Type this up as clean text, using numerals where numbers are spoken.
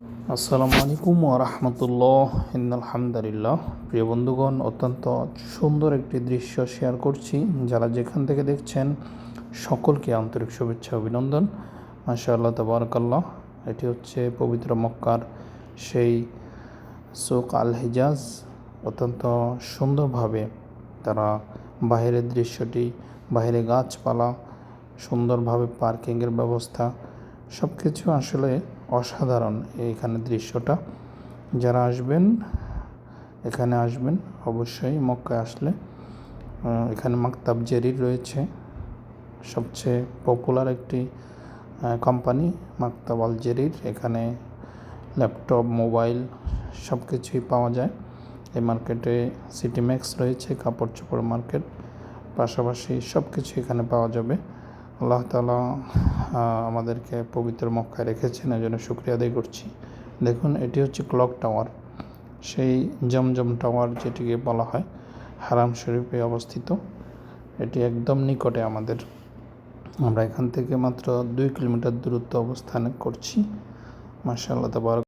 আসসালামু আলাইকুম ওয়া রাহমাতুল্লাহ। আলহামদুলিল্লাহ। প্রিয় বন্ধুগণ, অত্যন্ত সুন্দর একটি দৃশ্য শেয়ার করছি। যারা যেখান থেকে দেখছেন সকলকে আন্তরিক শুভেচ্ছা অভিনন্দন। মাশাআল্লাহ তাবারাকাল্লাহ। এটি হচ্ছে পবিত্র মক্কার সেই সুক আল হিজাজ। অত্যন্ত সুন্দরভাবে তারা বাহিরের দৃশ্যটি, বাহিরে গাছপালা, সুন্দরভাবে পার্কিংয়ের ব্যবস্থা, সব কিছু আসলে অসাধারণ। এইখানে দৃশ্যটা যারা আসবেন, এখানে আসবেন অবশ্যই। মক্কায় আসলে এখানে মাকতাব জেরির রয়েছে, সবচেয়ে পপুলার একটি কোম্পানি মাকতাব আল জেরির। এখানে ল্যাপটপ, মোবাইল সব কিছুই পাওয়া যায়। এই মার্কেটে সিটিম্যাক্স রয়েছে, কাপড় চোপড় মার্কেট, পাশাপাশি সব কিছু এখানে পাওয়া যাবে। আল্লাহ তাআলা আমাদেরকে পবিত্র মক্কায় রেখেছেন, এই জন্য শুকরিয়া আদায় করছি। দেখুন, এটি হচ্ছে ক্লক টাওয়ার, সেই জমজম টাওয়ার যেটিকে বলা হয়, হারাম শরীফে অবস্থিত। এটি একদম নিকটে আমাদের। আমরা এখান থেকে মাত্র 2 কিলোমিটার দূরত্ব অবস্থান করছি। মাশাআল্লাহ তাবারাক।